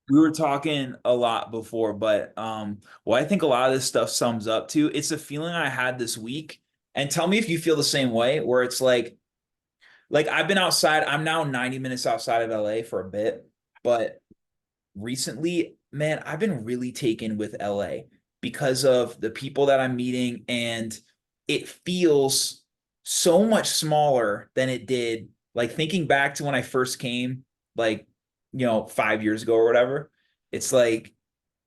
We were talking a lot before, but what I think a lot of this stuff sums up to, it's a feeling I had this week. And tell me if you feel the same way, where it's like I've been outside, I'm now 90 minutes outside of LA for a bit, but recently, man, I've been really taken with LA because of the people that I'm meeting, and it feels so much smaller than it did. Like thinking back to when I first came, like, 5 years ago or whatever, it's like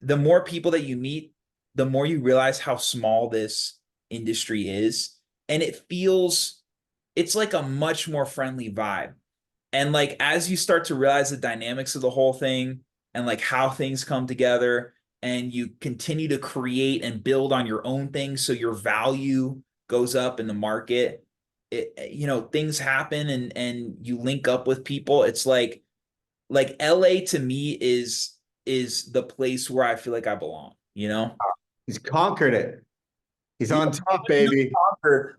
the more people that you meet, the more you realize how small this industry is. And it's like a much more friendly vibe. And like as you start to realize the dynamics of the whole thing and like how things come together, and you continue to create and build on your own things so your value goes up in the market, things happen, and you link up with people. It's like LA to me is the place where I feel like I belong, you know? He's conquered it. He's Yeah, on top, baby.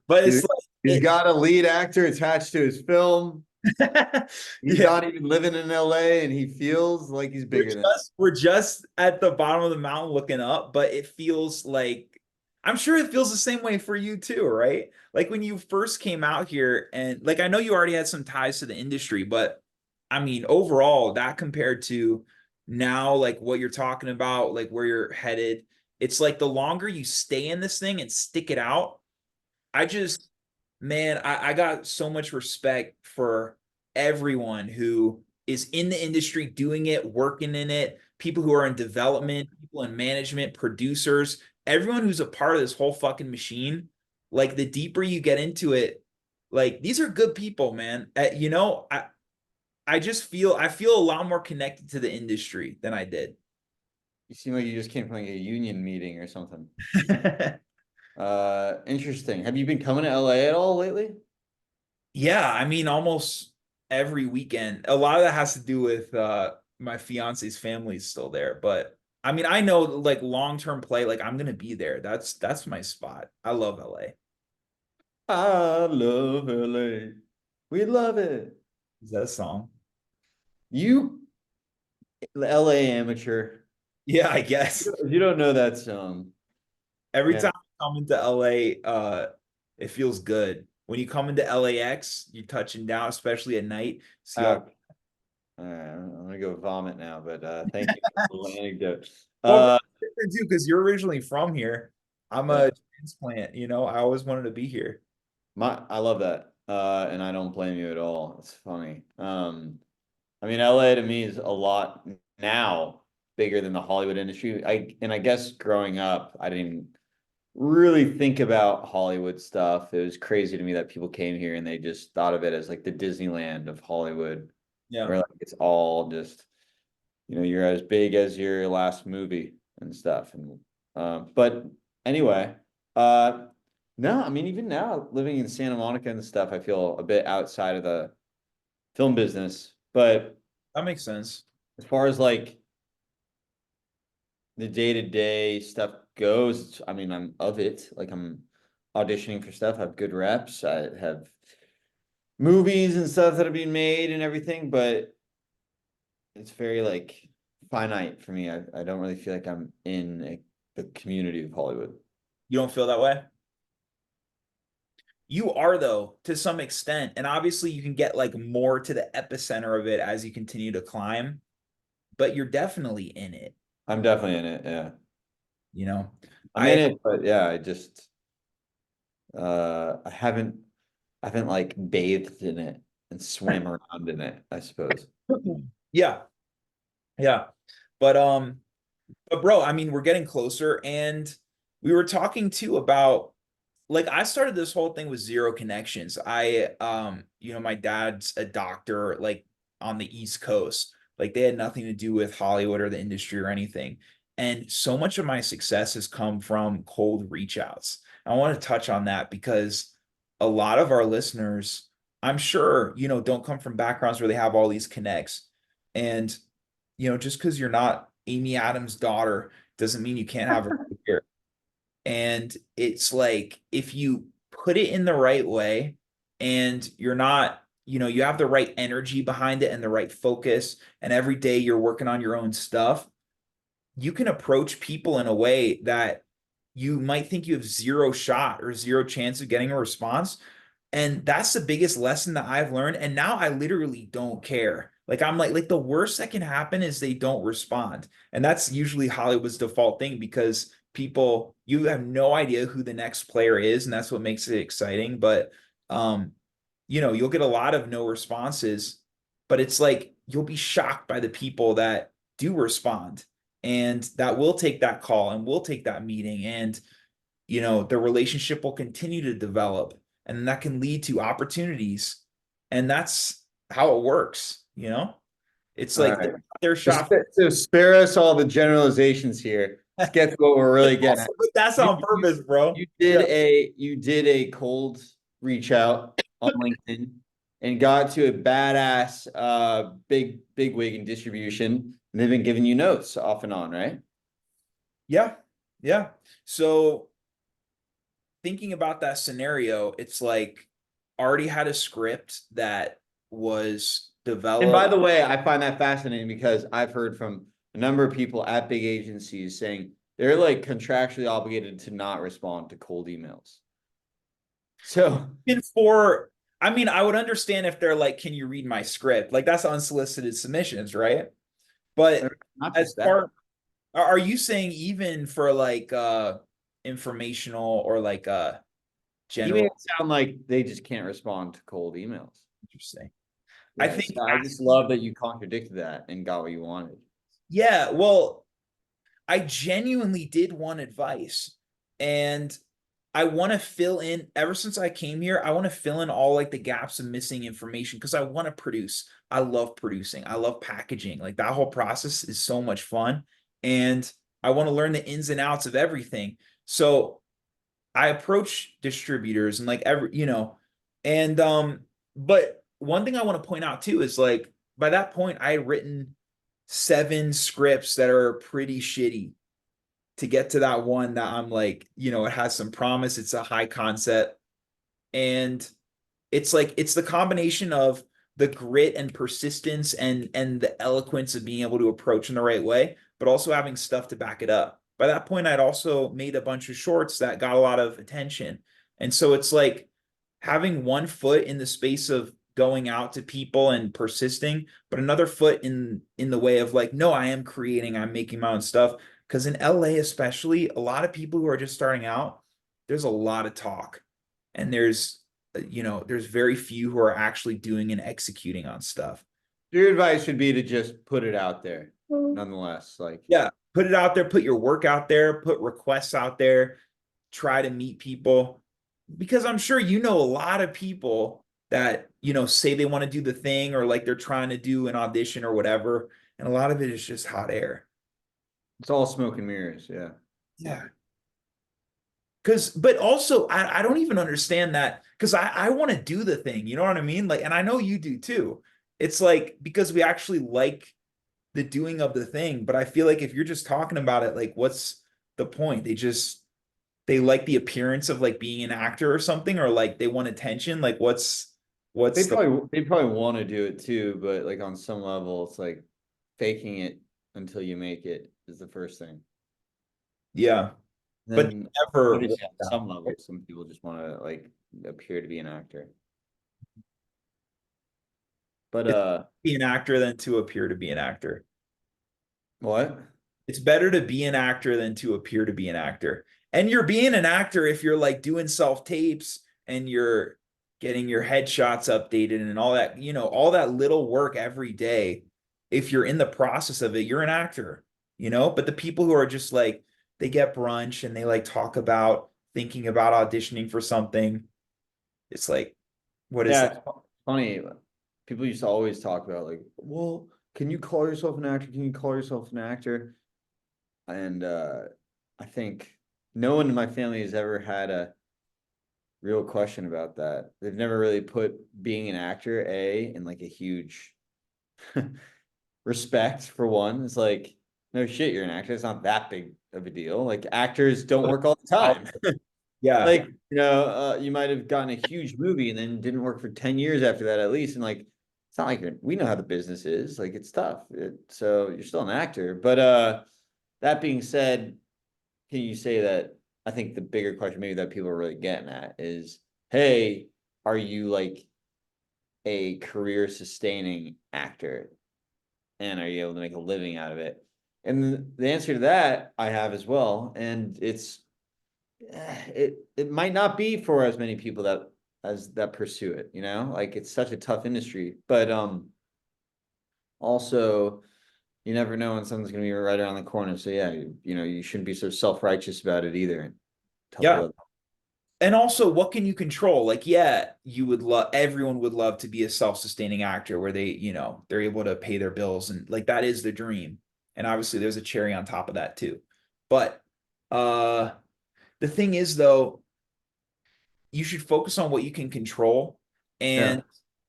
but He- it's like He's got a lead actor attached to his film. it He's yeah. not even living in LA and he feels like he's We're bigger than. just at the bottom of the mountain looking up, but it feels like I'm sure it feels the same way for you too, right? Like when you first came out here, and like I know you already had some ties to the industry, but I mean overall that compared to now, like what you're talking about, like where you're headed, it's like the longer you stay in this thing and stick it out, I just, man, I got so much respect for everyone who is in the industry, doing it, working in it, people who are in development, people in management, producers, everyone who's a part of this whole fucking machine. Like the deeper you get into it, like these are good people, man. I just I feel a lot more connected to the industry than I did. You seem like you just came from like a union meeting or something. Interesting. Have you been coming to LA at all lately? Yeah, I mean, almost every weekend. A lot of that has to do with my fiance's family is still there, but I mean, I know like long-term play, like I'm gonna be there. That's my spot. I love LA. I love LA. We love it. Is that a song? You LA amateur. Yeah, I guess. You don't know that song. Every Yeah. time I come into LA, it feels good. When you come into LAX, you're touching down, especially at night. See all. Uh, I'm gonna go vomit now, but thank you for the little anecdote. Well, Uh, different too, because you're originally from here. I'm yeah, a transplant, I always wanted to be here. I love that. And I don't blame you at all. It's funny. I mean, LA to me is a lot now bigger than the Hollywood industry. I guess growing up, I didn't really think about Hollywood stuff. It was crazy to me that people came here and they just thought of it as like the Disneyland of Hollywood, Yeah. where like it's all just, you're as big as your last movie and stuff. And but anyway, uh no, I mean even now living in Santa Monica and stuff, I feel a bit outside of the film business. But That makes sense. as far as like the day-to-day stuff goes, I mean, I'm of it. Like I'm auditioning for stuff, I have good reps, I have movies and stuff that are being made and everything, but it's very like finite for me. I don't really feel like I'm in the community of Hollywood. You don't feel that way? You are though, to some extent. And obviously you can get like more to the epicenter of it as you continue to climb, but you're definitely in it, I'm definitely in it, yeah. you know? I'm I in it, but yeah, I just I haven't like bathed in it and swam around in it, I suppose. yeah, yeah. But bro, I mean, we're getting closer, and we were talking too about like I started this whole thing with zero connections. My dad's a doctor like on the East Coast. Like they had nothing to do with Hollywood or the industry or anything. And so much of my success has come from cold reach outs. I want to touch on that because a lot of our listeners, I'm sure, don't come from backgrounds where they have all these connects. And, just because you're not Amy Adams' daughter doesn't mean you can't have a career. And it's like if you put it in the right way and you're not you have the right energy behind it and the right focus, and every day you're working on your own stuff, you can approach people in a way that you might think you have zero shot or zero chance of getting a response. And that's the biggest lesson that I've learned. And now I literally don't care. Like I'm like the worst that can happen is they don't respond. And that's usually Hollywood's default thing because people, you have no idea who the next player is, and that's what makes it exciting. But um, you'll get a lot of no responses, but it's like you'll be shocked by the people that do respond and that will take that call and will take that meeting, and the relationship will continue to develop, and that can lead to opportunities, and that's how it works. It's All like right. they're So shop. so spare us all the generalizations here. Let's get to what we're really getting at. That's You, on you, purpose, bro. you Yeah. did a cold reach out on LinkedIn and got to a badass big wig in distribution. And they've been giving you notes off and on, right? Yeah. Yeah. So thinking about that scenario, it's like already had a script that was And by developed. the way, I find that fascinating because I've heard from a number of people at big agencies saying they're like contractually obligated to not respond to cold emails. So For I mean, I would understand if they're like, can you read my script? Like that's unsolicited submissions, right? But not as just that. far are you saying even for like informational or like You made it general? sound like they just can't respond to cold emails. Interesting. I Yes, think I just love that you contradicted that and got what you wanted. yeah, well, I genuinely did want advice, and I want to fill in, ever since I came here, I want to fill in all like the gaps of missing information because I want to produce. I love producing. I love packaging. Like that whole process is so much fun. And I want to learn the ins and outs of everything. So I approach distributors and like and but one thing I want to point out too is like by that point I had written 7 scripts that are pretty shitty to get to that one that I'm like, it has some promise, it's a high concept, and it's like it's the combination of the grit and persistence and the eloquence of being able to approach in the right way, but also having stuff to back it up. By that point, I'd also made a bunch of shorts that got a lot of attention. And so it's like having one foot in the space of going out to people and persisting, but another foot in the way of like, no, I am creating, I'm making my own stuff. Because in LA, especially, a lot of people who are just starting out, there's a lot of talk. And there's very few who are actually doing and executing on stuff. Your advice should be to just put it out there, nonetheless. Like, Yeah, put it out there, put your work out there, put requests out there, try to meet people, because I'm sure you know a lot of people that say they want to do the thing or like they're trying to do an audition or whatever, and a lot of it is just hot air. it's all smoke and mirrors. Yeah. Yeah. But also I don't even understand that because I want to do the thing, you know what I mean? Like, and I know you do too. It's like because we actually like the doing of the thing, but I feel like if you're just talking about it, like what's the point? They like the appearance of like being an actor or something, or like they want attention. Like what's the They probably want to do it too, but like on some level, it's like faking it until you make it is the first thing. yeah, but Then never obviously on some level, some people just want to like appear to be an actor. But be an actor than to appear to be an actor. what? It's better to be an actor than to appear to be an actor. And you're being an actor if you're like doing self tapes and you're getting your headshots updated and all that, all that little work every day. If you're in the process of it, you're an actor. But the people who are just like, they get brunch and they like talk about thinking about auditioning for something. It's like, what is Yeah, that? it's funny. People used to always talk about like, well, can you call yourself an actor? Can you call yourself an actor? And I think no one in my family has ever had a real question about that. They've never really put being an actor, in like a huge respect for one. It's like, no shit, you're an actor. It's not that big of a deal. Like actors don't work all the time. Yeah. Like, you might have gotten a huge movie and then didn't work for 10 years after that at least. And like, it's not like we know how the business is. Like it's tough. So you're still an actor. But that being said, can you say that I think the bigger question maybe that people are really getting at is, hey, are you like a career sustaining actor? And are you able to make a living out of it? And the answer to that I have as well. And it might not be for as many people that pursue it, like it's such a tough industry. But also you never know when something's gonna be right around the corner. So yeah, you shouldn't be so self-righteous about it either. Tough Yeah. love. And also, what can you control? Like, yeah, you would love, everyone would love to be a self-sustaining actor where they, they're able to pay their bills and like that is the dream. And obviously there's a cherry on top of that too. But uh the thing is though, you should focus on what you can control. Yeah. And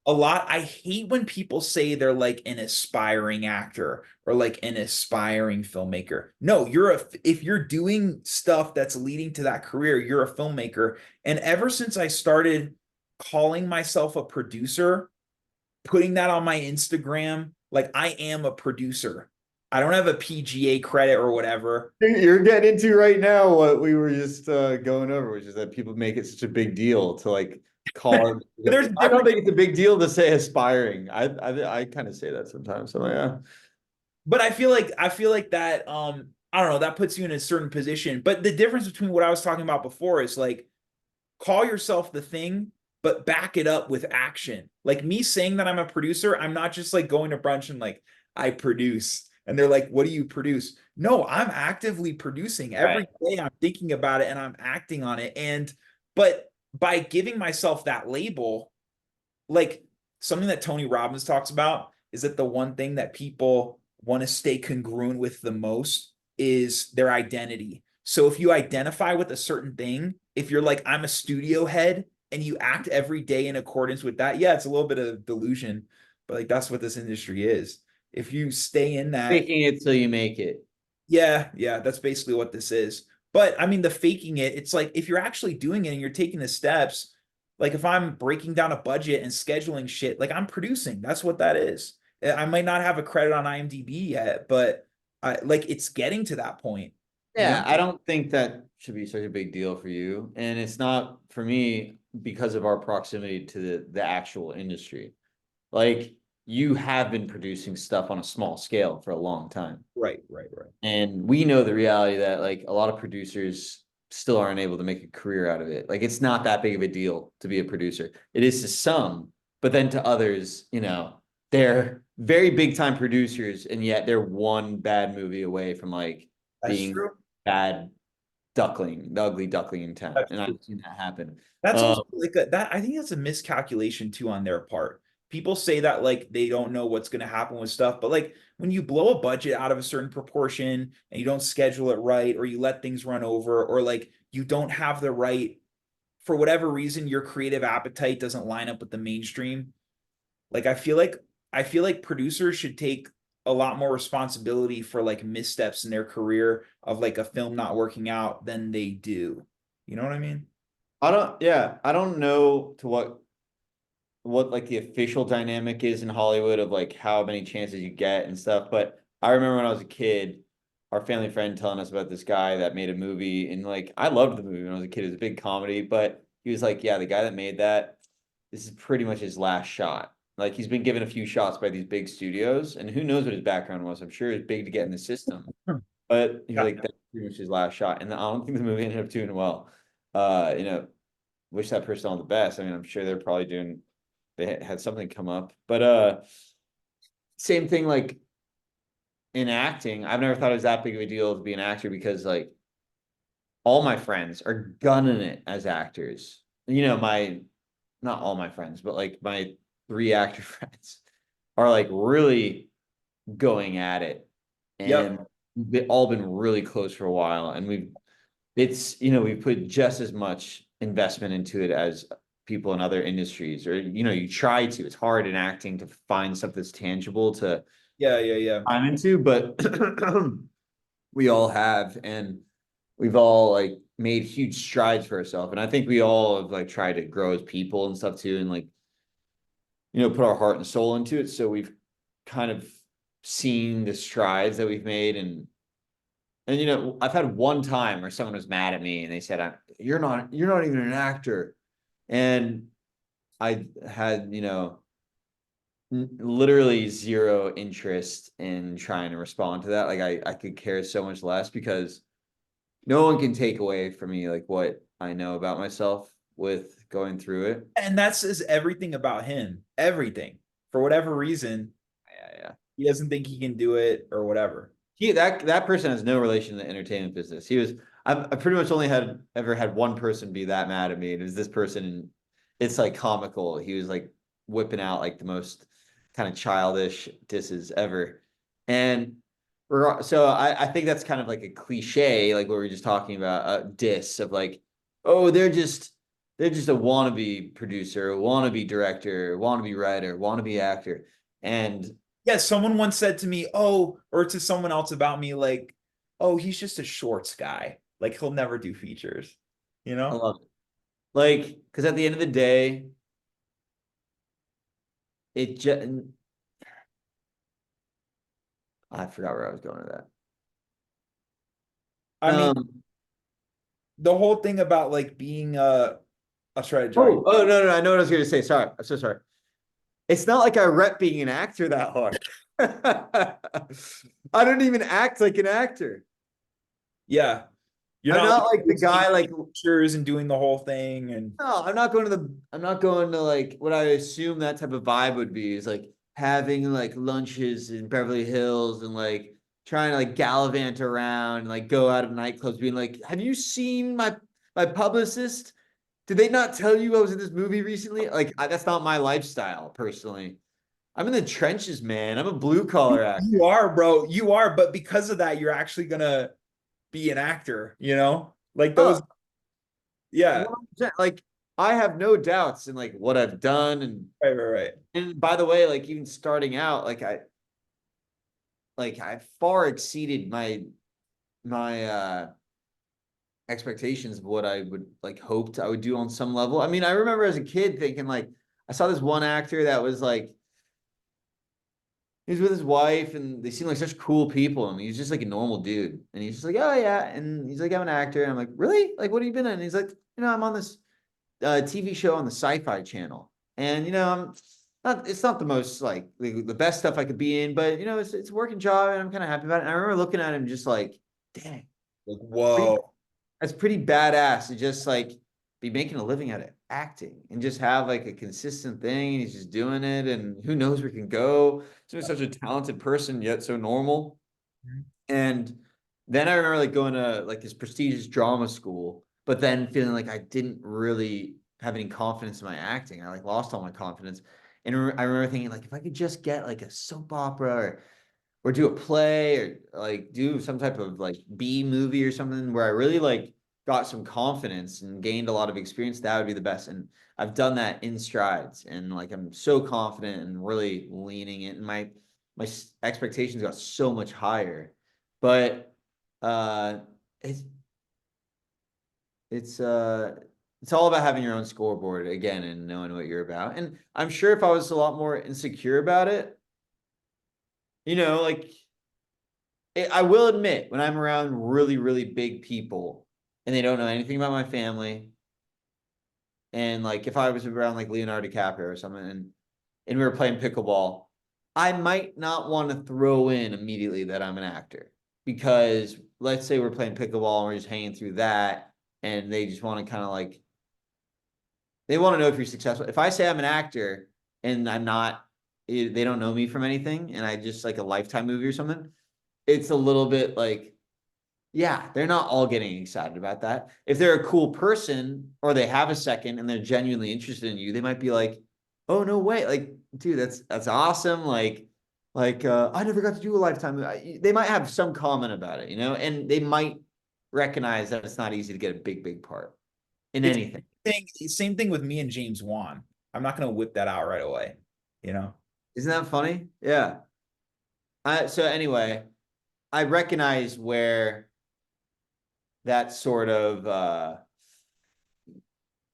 I hate when people say they're like an aspiring actor or like an aspiring filmmaker. No, if you're doing stuff that's leading to that career, you're a filmmaker. And ever since I started calling myself a producer, putting that on my Instagram, like I am a producer. I don't have a PGA credit or whatever. You're getting into right now what we were just going over, which is that people make it such a big deal to like call There's it. I don't different, think it's a big deal to say aspiring. I kind of say that sometimes. So yeah. but I feel like that I don't know, that puts you in a certain position. But the difference between what I was talking about before is like call yourself the thing, but back it up with action. Like me saying that I'm a producer, I'm not just like going to brunch and like I produce. And they're like, what do you produce? No, I'm actively producing. Every Right. day I'm thinking about it and I'm acting on it. But by giving myself that label, like something that Tony Robbins talks about is that the one thing that people want to stay congruent with the most is their identity. So if you identify with a certain thing, if you're like, I'm a studio head and you act every day in accordance with that, yeah, it's a little bit of delusion, but like that's what this industry is. If you stay in that, Faking it till you make it. yeah, that's basically what this is. But I mean, the faking it, it's like if you're actually doing it and you're taking the steps, like if I'm breaking down a budget and scheduling shit, like I'm producing. That's what that is. I might not have a credit on IMDb yet, but I like it's getting to that point, you know? Yeah, I don't think that should be such a big deal for you. And it's not for me because of our proximity to the actual industry. Like you have been producing stuff on a small scale for a long time. Right. And we know the reality that like a lot of producers still aren't able to make a career out of it. Like it's not that big of a deal to be a producer. It is to some, but then to others, they're very big time producers, and yet they're one bad movie away from like That's being true. bad duckling, the ugly duckling in town. That's And I've true. seen that happen. That's Um, also like that. I think that's a miscalculation too on their part. People say that like they don't know what's going to happen with stuff, but like when you blow a budget out of a certain proportion and you don't schedule it right, or you let things run over, or like you don't have the right, for whatever reason, your creative appetite doesn't line up with the mainstream. Like I feel like producers should take a lot more responsibility for like missteps in their career of like a film not working out than they do. You know what I mean? I don't know to what like the official dynamic is in Hollywood of like how many chances you get and stuff. But I remember when I was a kid, our family friend telling us about this guy that made a movie, and like I loved the movie when I was a kid. It was a big comedy, but he was like, yeah, the guy that made that, this is pretty much his last shot. Like he's been given a few shots by these big studios, and who knows what his background was. I'm sure it was big to get in the system. But he was Yeah. like, that's pretty much his last shot. And I don't think the movie ended up doing well. You know, wish that person all the best. I mean, I'm sure they're probably doing they had something come up. But same thing like in acting, I've never thought it was that big of a deal to be an actor because like all my friends are gunning it as actors. My not all my friends, but like my three actor friends are like really going at it. And Yep. we've all been really close for a while. And we've put just as much investment into it as people in other industries, or you try to. It's hard in acting to find something that's tangible to Yeah. I'm into, but we all have, and we've all like made huge strides for herself. And I think we all have like tried to grow as people and stuff too, and like, put our heart and soul into it. So we've kind of seen the strides that we've made. And I've had one time where someone was mad at me and they said, you're not even an actor. And I had, literally zero interest in trying to respond to that. Like I could care so much less because no one can take away from me like what I know about myself with going through it. And that says everything about him. Everything. For whatever reason, Yeah, yeah. he doesn't think he can do it or whatever. That person has no relation to the entertainment business. I pretty much only ever had one person be that mad at me. And it was this person, and it's like comical. He was like whipping out like the most kind of childish disses ever. And so I think that's kind of like a cliche, like what we were just talking about, a diss of like, oh, they're just a wannabe producer, a wannabe director, a wannabe writer, wannabe actor. And Yeah, someone once said to me, oh, or to someone else about me, like, oh, he's just a shorts guy. Like he'll never do features, you I know? love it. Like, because at the end of the day, it just I forgot where I was going with that. I mean, Um, the whole thing about like being I'll try to jog. oh no, I know what I was going to say. Sorry, I'm so sorry. It's not like I rep being an actor that hard. I don't even act like an actor. Yeah. You're I'm not not like like the posting guy like pictures and doing the whole thing. And no, I'm not going to like what I assume that type of vibe would be is like having like lunches in Beverly Hills and like trying to like gallivant around and like go out of nightclubs being like, have you seen my publicist? Did they not tell you I was in this movie recently? Like that's not my lifestyle personally. I'm in the trenches, man. I'm a blue collar you actor. are, bro. You are, but because of that, you're actually gonna be an actor, you know? Like those, Oh, yeah. 100%. Like I have no doubts in like what I've done Right, right, right. and by the way, like even starting out, I far exceeded my expectations of what I would like hoped I would do on some level. I mean, I remember as a kid thinking like I saw this one actor that was like he was with his wife and they seemed like such cool people and he's just like a normal dude. And he's just like, oh yeah. And he's like, I'm an actor. And I'm like, really? Like, what have you been in? And he's like, I'm on this TV show on the Sci-Fi Channel. And I'm not it's not the most like the best stuff I could be in, but it's a working job and I'm kind of happy about it. And I remember looking at him just like, dang, Like, pretty whoa. that's pretty badass to just like be making a living at it, acting, and just have like a consistent thing. And he's just doing it, and who knows where he can go. He's such a talented person, yet so normal. And then I remember like going to like this prestigious drama school, but then feeling like I didn't really have any confidence in my acting. I like lost all my confidence. And I remember thinking like if I could just get like a soap opera or do a play or like do some type of like B movie or something where I really like got some confidence and gained a lot of experience, that would be the best. And I've done that in strides and like I'm so confident and really leaning it and my expectations got so much higher. But uh it's it's uh it's all about having your own scoreboard again and knowing what you're about. And I'm sure if I was a lot more insecure about it, like I will admit, when I'm around really, really big people and they don't know anything about my family, and like if I was around like Leonardo DiCaprio or something, and we were playing pickleball, I might not want to throw in immediately that I'm an actor because let's say we're playing pickleball and we're just hanging through that, and they just want to kind of like they want to know if you're successful. If I say I'm an actor and I'm not, they don't know me from anything, and I just like a Lifetime movie or something, it's a little bit like yeah, they're not all getting excited about that. If they're a cool person or they have a second and they're genuinely interested in you, they might be like, "Oh no way. Like, dude, that's awesome. I never got to do a Lifetime movie." They might have some comment about it, and they might recognize that it's not easy to get a big part in It's anything. same thing with me and James Wan. I'm not gonna whip that out right away, you know? Isn't that funny? Yeah. So anyway, I recognize where that sort of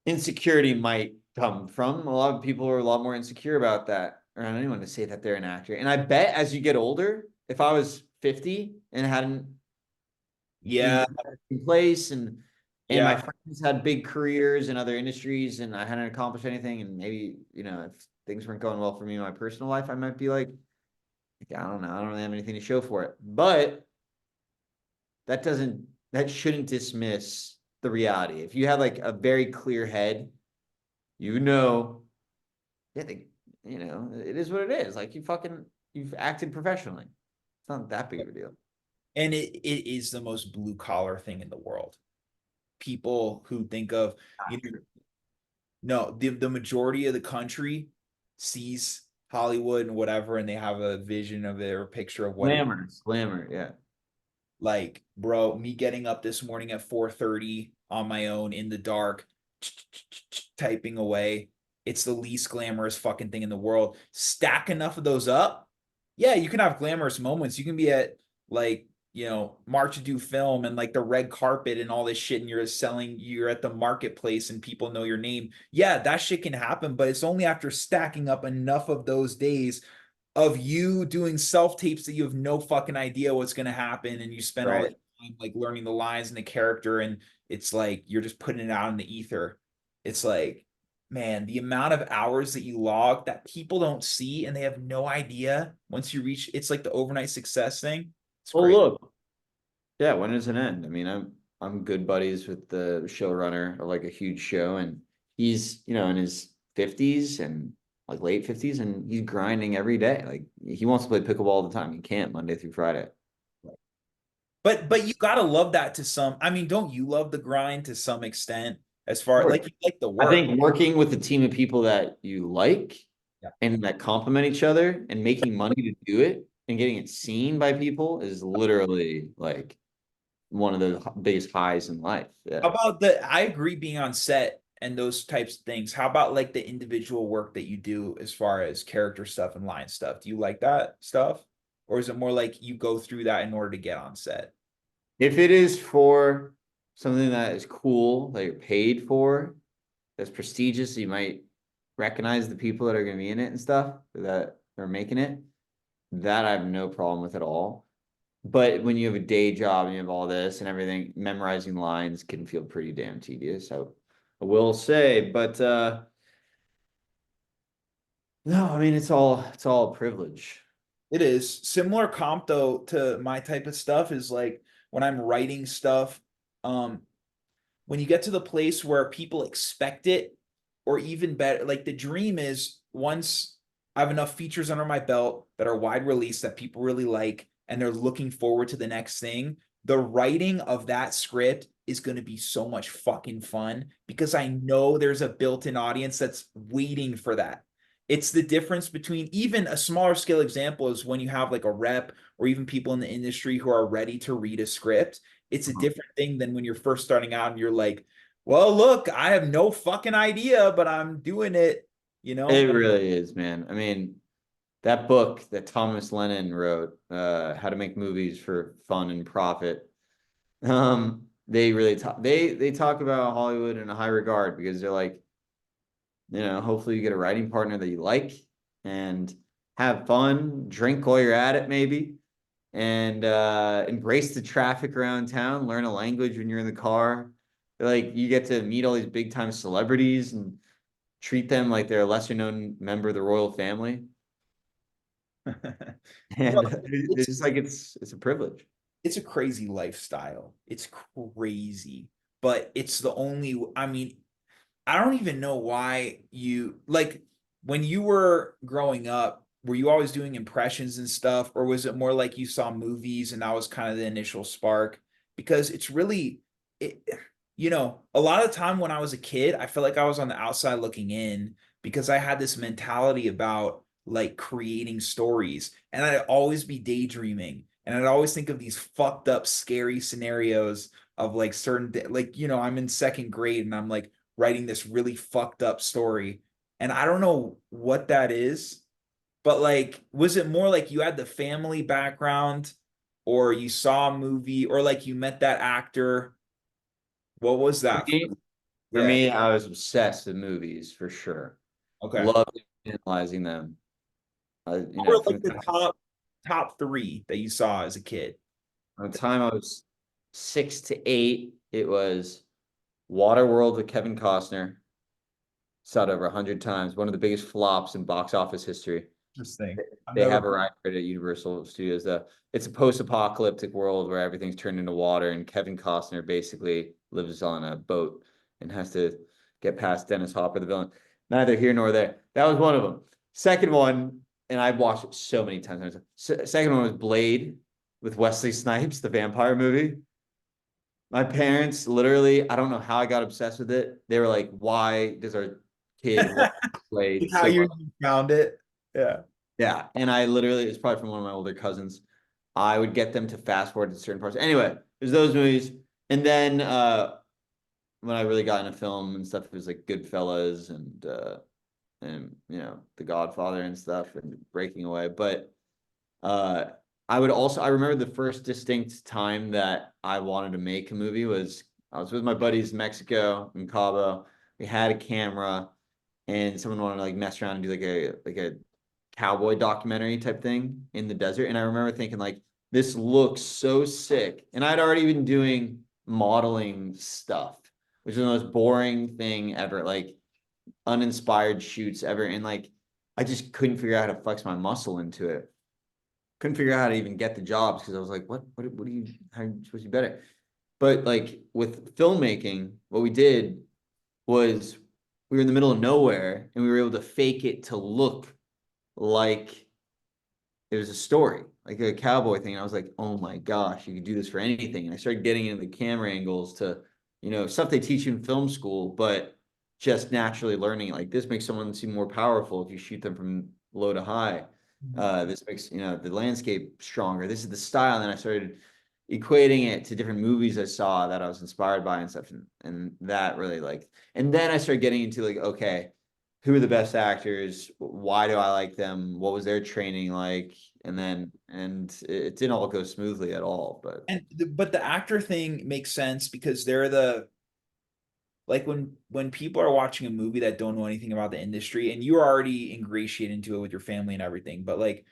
insecurity might come from. A lot of people are a lot more insecure about that around anyone to say that they're an actor. And I bet as you get older, if I was 50 and hadn't Yeah, these in place and my yeah. friends had big careers in other industries and I hadn't accomplished anything, and maybe, if things weren't going well for me in my personal life, I might be like, I don't know, I don't really have anything to show for it. But that shouldn't dismiss the reality. If you have like a very clear head, you know, yeah, it is what it is. Like you've acted professionally. It's not that big of a deal. And it is the most blue collar thing in the world. People who think of, you know, no, the majority of the country sees Hollywood and whatever, and they have a vision of it or a picture of what it Glamour, yeah. like. Bro, me getting up this morning at 4:30 on my own in the dark, typing away. It's the least glamorous fucking thing in the world. Stack enough of those up. Yeah, you can have glamorous moments. You can be at like, March to do film and like the red carpet and all this shit, and you're at the marketplace and people know your name. Yeah, that shit can happen, but it's only after stacking up enough of those days of you doing self tapes that you have no fucking idea what's going to happen, and you spend all this Right. time like learning the lines and the character, and it's like you're just putting it out in the ether. It's like, man, the amount of hours that you log that people don't see and they have no idea once you reach, it's like the overnight success thing. It's Well, great. look, yeah, when does it end? I mean, I'm good buddies with the showrunner of like a huge show, and he's, in his 50s and like late 50s, and he's grinding every day. Like he wants to play pickleball all the time. He can't Monday through Friday. But you gotta love that to some. I mean, don't you love the grind to some extent? As far like you like the I work. think working with a team of people that you like Yeah. and that complement each other and making money to do it and getting it seen by people is literally like one of the biggest highs in life. How Yeah. about I agree being on set and those types of things. How about like the individual work that you do as far as character stuff and line stuff? Do you like that stuff? Or is it more like you go through that in order to get on set? If it is for something that is cool, that you're paid for, that's prestigious, you might recognize the people that are going to be in it and stuff that are making it. That I have no problem with at all. But when you have a day job and you have all this and everything, memorizing lines can feel pretty damn tedious. So I will say, but no, I mean it's all a privilege. It is. Similar comp though to my type of stuff is like when I'm writing stuff, um, when you get to the place where people expect it, or even better, like the dream is once I have enough features under my belt that are wide release that people really like and they're looking forward to the next thing, the writing of that script is going to be so much fucking fun because I know there's a built-in audience that's waiting for that. It's the difference between even a smaller scale example is when you have like a rep or even people in the industry who are ready to read a script. It's a different thing than when you're first starting out and you're like, well, look, I have no fucking idea, but I'm doing it, you It know? really is, man. I mean, that book that Thomas Lennon wrote, How to Make Movies for Fun and Profit, they really talk they talk about Hollywood in a high regard because they're like, hopefully you get a writing partner that you like and have fun, drink while you're at it, maybe, and embrace the traffic around town, learn a language when you're in the car. Like you get to meet all these big time celebrities and treat them like they're a lesser known member of the royal family. Bro, And it's it's just like it's a privilege. it's a crazy lifestyle. It's crazy, but it's the only, I mean, I don't even know why you like when you were growing up, were you always doing impressions and stuff, or was it more like you saw movies and that was kind of the initial spark? Because it's really it, a lot of the time when I was a kid, I felt like I was on the outside looking in because I had this mentality about like creating stories, and I'd always be daydreaming, and I'd always think of these fucked up, scary scenarios of like like, I'm in second grade and I'm like writing this really fucked up story. And I don't know what that is, but like, was it more like you had the family background or you saw a movie or like you met that actor? What was For that? me, for Yeah. me, I was obsessed with movies for sure. Okay. Loved analyzing them. What were From like the top three that you saw as a kid? the time I was 6 to 8, it was Waterworld with Kevin Costner. Saw it over 100 times. One of the biggest flops in box office history. Interesting. I've They never. have a ride for it at Universal Studios. It's a post-apocalyptic world where everything's turned into water, and Kevin Costner basically lives on a boat and has to get past Dennis Hopper, the villain. Neither here nor there. That was one of them. Second one, and I've watched it so many times. Second one was Blade with Wesley Snipes, the vampire movie. My parents literally, I don't know how I got obsessed with it. They were like, "Why does our kid watch Like Blade how so you much?" found it. Yeah. Yeah, and I literally, it's probably from one of my older cousins. I would get them to fast forward to certain parts. Anyway, there's those movies, and then when I really got into film and stuff, it was like Goodfellas and The Godfather and stuff and Breaking Away. But uh, I remember the first distinct time that I wanted to make a movie was I was with my buddies in Mexico in Cabo. We had a camera, and someone wanted to like mess around and do like a cowboy documentary type thing in the desert. And I remember thinking like, this looks so sick. And I'd already been doing modeling stuff, which is the most boring thing ever, like uninspired shoots ever. And like, I just couldn't figure out how to flex my muscle into it. Couldn't figure out how to even get the jobs because I was like, what do you, how are you supposed to be better? But like with filmmaking, what we did was we were in the middle of nowhere and we were able to fake it to look like it was a story, like a cowboy thing. And I was like, oh my gosh, you could do this for anything. And I started getting into the camera angles to, stuff they teach you in film school, but just naturally learning it. Like this makes someone seem more powerful if you shoot them from low to high. This makes, the landscape stronger. This is the style. And then I started equating it to different movies I saw that I was inspired by and stuff. And that really and then I started getting into like, okay, who are the best actors? Why do I like them? What was their training like? And it didn't all go smoothly at all, but But the actor thing makes sense because they're the like when people are watching a movie that don't know anything about the industry and you're already ingratiated into it with your family and everything, but like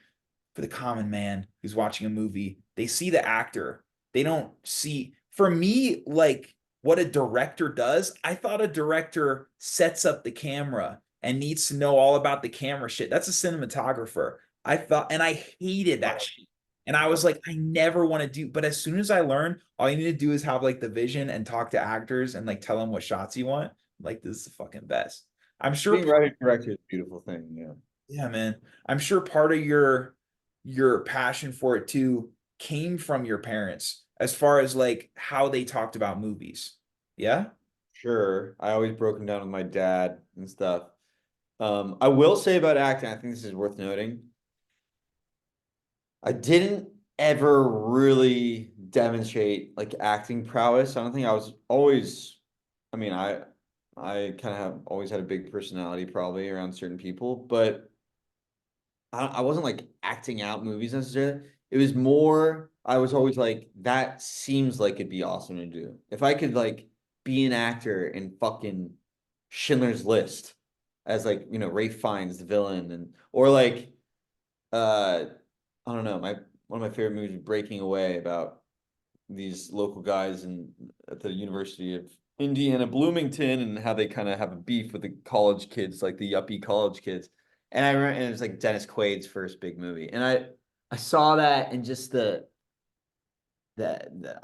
for the common man who's watching a movie, they see the actor. They don't see, for me, like what a director does. I thought a director sets up the camera and needs to know all about the camera shit. That's a cinematographer. I thought, and I hated that shit. And I was like, I never want to do, but as soon as I learn, all you need to do is have like the vision and talk to actors and like tell them what shots you want. Like, this is the fucking best. I'm sure being writer director is a beautiful thing. Yeah. yeah, man. I'm sure part of your passion for it too came from your parents as far as like how they talked about movies. Yeah? Sure. I always broke them down with my dad and stuff. I will say about acting, I think this is worth noting. I didn't ever really demonstrate like acting prowess. I don't think I was always, I mean, I kind of have always had a big personality probably around certain people, but I wasn't like acting out movies necessarily. It was more, I was always like, that seems like it'd be awesome to do. If I could like be an actor in fucking Schindler's List as like, Ray Fiennes, the villain, and or like I don't know, one of my favorite movies is Breaking Away about these local guys at the University of Indiana Bloomington and how they kind of have a beef with the college kids, like the yuppie college kids. And I remember, and it was like Dennis Quaid's first big movie. And I saw that and just the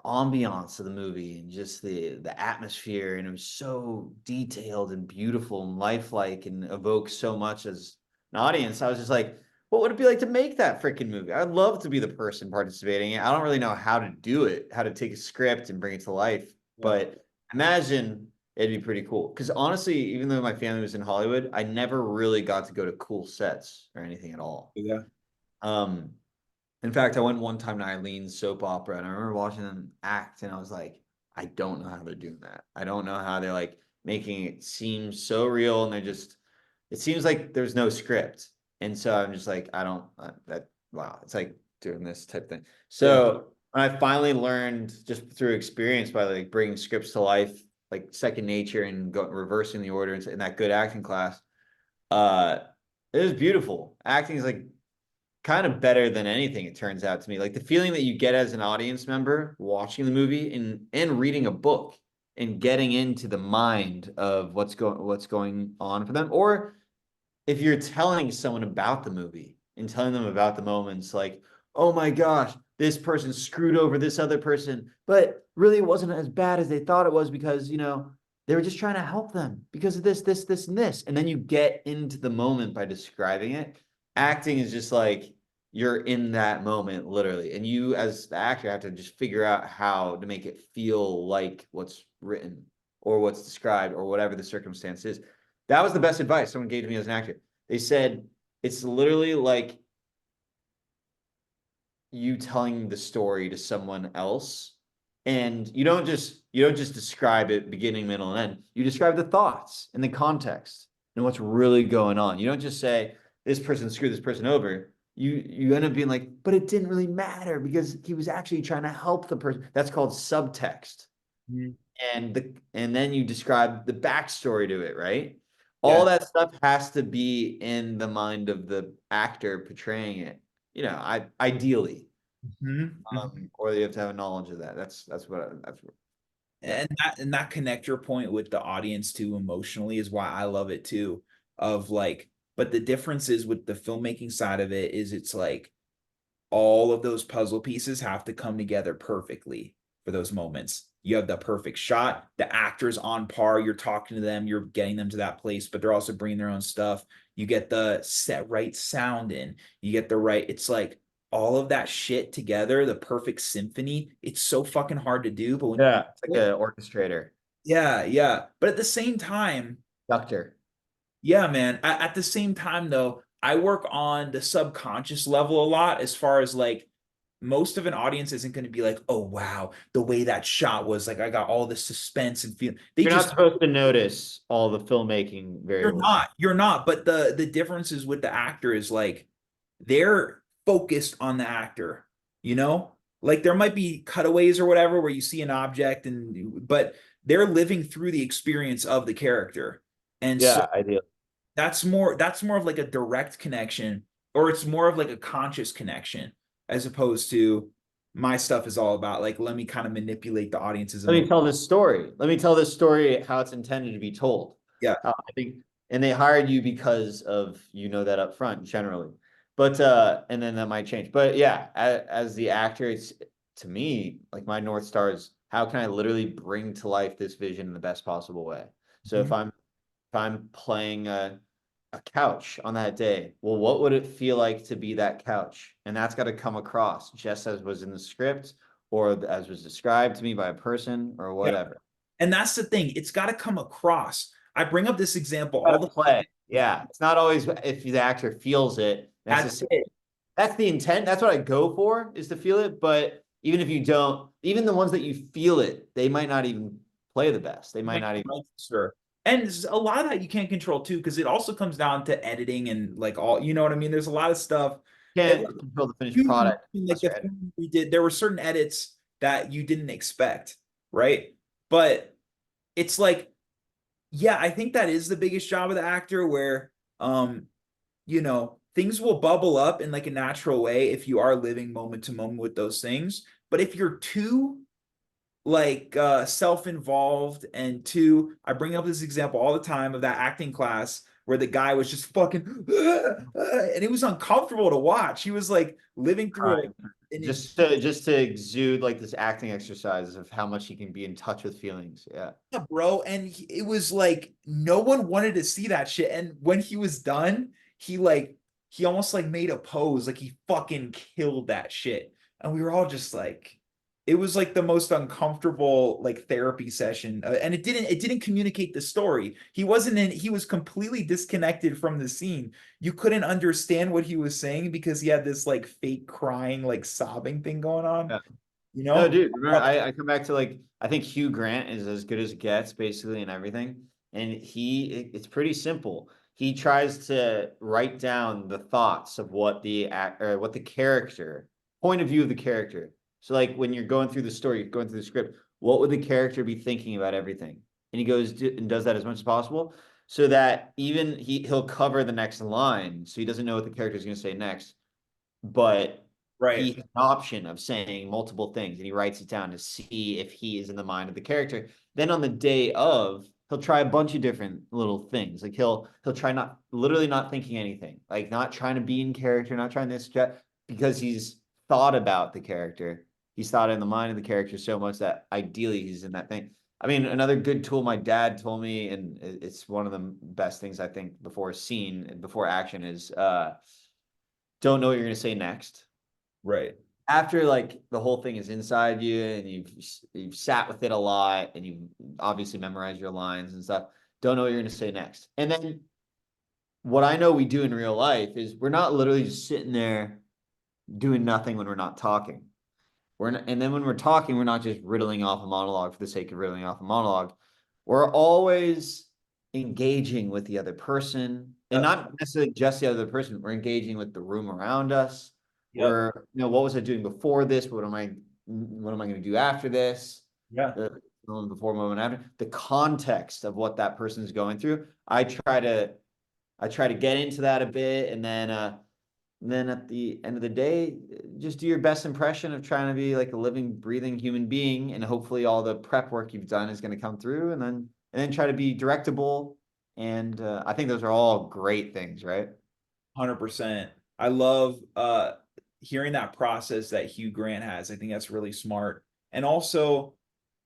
ambiance of the movie and just the atmosphere, and it was so detailed and beautiful and lifelike and evokes so much as an audience. I was just like, what would it be like to make that freaking movie? I'd love to be the person participating in it. I don't really know how to do it, how to take a script and bring it to life, Yeah. but imagine it'd be pretty cool. Because honestly, even though my family was in Hollywood, I never really got to go to cool sets or anything at all. Yeah. Um, in fact, I went one time to Eileen's soap opera, and I remember watching them act, and I was like, I don't know how they're doing that. I don't know how they're like making it seem so real, and it seems like there's no script. And so I'm just like, I don't, wow, it's like doing this type thing. Yeah. So when I finally learned just through experience by like bringing scripts to life like second nature and reversing the order in that good acting class. Uh, it was beautiful. Acting is like kind of better than anything, it turns out to me. Like the feeling that you get as an audience member watching the movie and reading a book and getting into the mind of what's going on for them, or if you're telling someone about the movie and telling them about the moments like, oh my gosh, this person screwed over this other person, but really it wasn't as bad as they thought it was because, they were just trying to help them because of this, and this. And then you get into the moment by describing it. Acting is just like you're in that moment, literally. And you, as the actor, have to just figure out how to make it feel like what's written or what's described or whatever the circumstance is. That was the best advice someone gave to me as an actor. They said it's literally like you telling the story to someone else, and you don't just describe it beginning, middle, and end. You describe the thoughts and the context and what's really going on. You don't just say this person screwed this person over. You end up being like, but it didn't really matter because he was actually trying to help the person. That's called subtext. Mhm. And then you describe the backstory to it, right? All Yeah. that stuff has to be in the mind of the actor portraying it. Ideally, Mhm. Mhm. or you have to have a knowledge of that. That's what. Yeah, And that connector point with the audience too emotionally is why I love it too. Of like, but the difference is with the filmmaking side of it is it's like all of those puzzle pieces have to come together perfectly for those moments. You have the perfect shot, the actors on par, you're talking to them, you're getting them to that place, but they're also bringing their own stuff. You get the set right sound in, you get the right, it's like all of that shit together, the perfect symphony. It's so fucking hard to do, but when you yeah. It's like do it, an orchestrator, yeah, yeah. But at the same time, conductor. yeah, man. At the same time, though, I work on the subconscious level a lot as far as like most of an audience isn't going to be like, oh, wow, the way that shot was like, I got all this suspense and feel. They You're not just, supposed to notice all the filmmaking variables. you're not. But the differences with the actor is like they're focused on the actor, you know? Like there might be cutaways or whatever where you see an object but they're living through the experience of the character. And so Yeah, ideal. that's more of like a direct connection, or it's more of like a conscious connection, as opposed to my stuff is all about like let me kind of manipulate the audience's Let me emotion. tell this story. Let me tell this story how it's intended to be told. Yeah. I think, and they hired you because of that up front generally, but and then that might change. But yeah, as the actor, it's to me like my North Star is how can I literally bring to life this vision in the best possible way. So if Mhm. I'm playing a couch on that day, well, what would it feel like to be that couch? And that's got to come across just as was in the script or as was described to me by a person or Yeah. whatever. And that's the thing. It's got to come across. I bring up this example Got all to the play. Yeah, it's not always if the actor feels it that's necessarily. it. That's the intent. That's what I go for is to feel it. But even if you don't, even the ones that you feel it, they might not even play the best. They might not even. Sure. And a lot of that you can't control too, because it also comes down to editing and like all, you know what I mean? There's a lot of stuff. Can't control the finished You product like unless the you're editing. film we did, there were certain edits that you didn't expect, right? But it's like, yeah, I think that is the biggest job of the actor where things will bubble up in like a natural way if you are living moment to moment with those things. But if you're too like self-involved and too, I bring up this example all the time of that acting class where the guy was just fucking and it was uncomfortable to watch. He was like living through Trying an just to exude like this acting exercise of how much he can be in touch with feelings. Yeah. yeah, bro. And it was like no one wanted to see that shit. And when he was done, he almost like made a pose, like he fucking killed that shit. And we were all just like, it was like the most uncomfortable like therapy session. And it didn't communicate the story. He was completely disconnected from the scene. You couldn't understand what he was saying because he had this like fake crying, like sobbing thing going on, Yeah. you No, know? dude, remember I come back to like I think Hugh Grant is as good as it gets basically in everything. And it's pretty simple. He tries to write down the thoughts of what the act or what the character point of view of the character. So like when you're going through the story, going through the script, what would the character be thinking about everything? and he goes and does that as much as possible, so that even he'll cover the next line, so he doesn't know what the character is going to say next, but he Right. has an option of saying multiple things, and he writes it down to see if he is in the mind of the character. Then on the day of, he'll try a bunch of different little things. Like he'll try not literally not thinking anything, like not trying to be in character, not trying this, because he's thought about the character. He's thought in the mind of the character so much that ideally he's in that thing. I mean, another good tool my dad told me, and it's one of the best things I think before scene, before action, is don't know what you're going to say next. Right. After like the whole thing is inside you and you've sat with it a lot and you've obviously memorized your lines and stuff, don't know what you're going to say next. And then what I know we do in real life is we're not literally just sitting there doing nothing when we're not talking. We're not, and then when we're talking, we're not just riddling off a monologue for the sake of riddling off a monologue. We're always engaging with the other person, and Yep. not necessarily just the other person. We're engaging with the room around us. Yep. What was I doing before this? What am I going to do after this? Yeah. The moment before, moment after. The context of what that person is going through. I try to get into that a bit, and then at the end of the day, just do your best impression of trying to be like a living, breathing human being, and hopefully all the prep work you've done is going to come through, and then try to be directable. And I think those are all great things, right? 100%. I love hearing that process that Hugh Grant has. I think that's really smart. And also,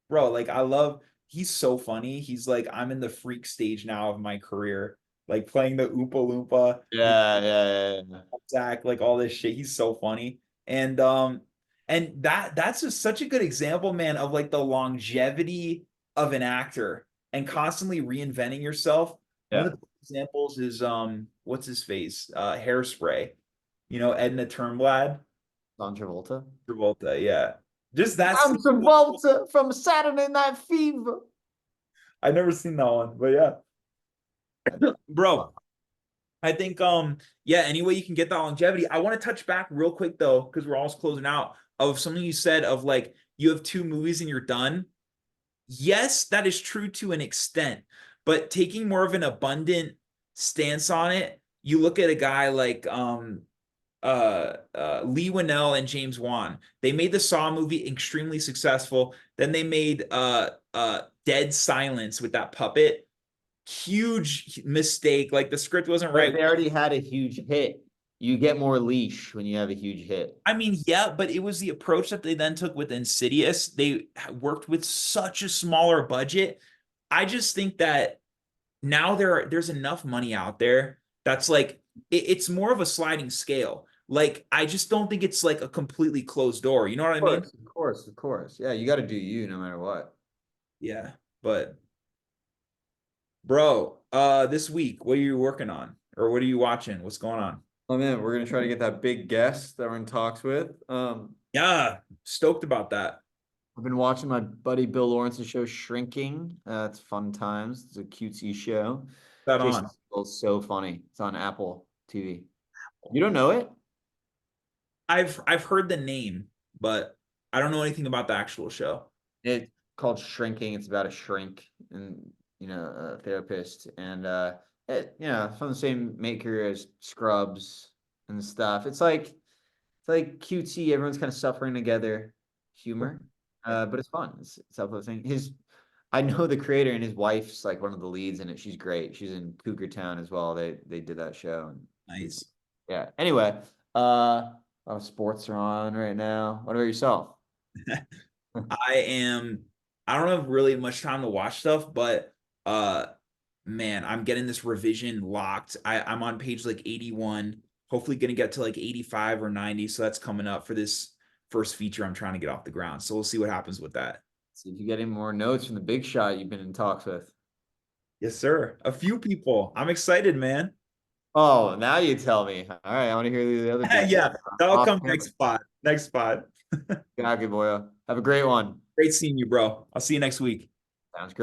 bro, like I love he's so funny. He's like, I'm in the freak stage now of my career, like playing the Oompa Loompa, you Yeah, yeah, yeah. know, Zach, like all this shit. He's so funny. And that's just such a good example, man, of like the longevity of an actor and constantly reinventing yourself. One Yeah. of the examples is what's his face? Hairspray. You know, Edna Turnblad. John Travolta. Travolta, yeah. Just that's I'm Travolta from Saturday Night Fever. I've never seen that one, but yeah. Bro, I think yeah, any way you can get that longevity. I want to touch back real quick though, because we're almost closing out of something you said of like you have two movies and you're done. Yes, that is true to an extent, but taking more of an abundant stance on it, you look at a guy like Lee Winnell and James Wan. They made the Saw movie extremely successful. Then they made Dead Silence with that puppet. Huge mistake. Like the script wasn't But if right. they already had a huge hit, you get more leash when you have a huge hit. I mean, yeah, but it was the approach that they then took with Insidious. They worked with such a smaller budget. I just think that now there's enough money out there that's like it's more of a sliding scale. Like I just don't think it's like a completely closed door. You know what I Of mean? course, of course, of course. Yeah, you got to do you no matter what. Yeah. But bro, this week, what are you working on? Or what are you watching? What's going on? Oh man, we're gonna try to get that big guest that we're in talks with. Yeah, stoked about that. I've been watching my buddy Bill Lawrence's show Shrinking. It's fun times. It's a cutesy show. That Jason on. Segel's so funny. It's on Apple TV. You don't know it? I've heard the name, but I don't know anything about the actual show. It's called Shrinking. It's about a shrink and a therapist, and from the same maker as Scrubs and stuff. It's like cutesy. Everyone's kind of suffering together, humor, but it's fun. It's uplifting. I know the creator, and his wife's like one of the leads in it. She's great. She's in Cougar Town as well. They did that show, and Nice. yeah. Anyway, a lot of sports are on right now. What about yourself? I am I don't have really much time to watch stuff, but uh man, I'm getting this revision locked. I'm on page like 81, hopefully gonna get to like 85 or 90. So that's coming up for this first feature I'm trying to get off the ground. So we'll see what happens with that. See if you get any more notes from the big shot you've been in talks with. Yes, sir. A few people. I'm excited, man. Oh, now you tell me. All right, I want to hear the other Yeah, details. that'll Off come camera. next spot. Next spot. Good boy. Have a great one. Great seeing you, bro. I'll see you next week. Sounds great.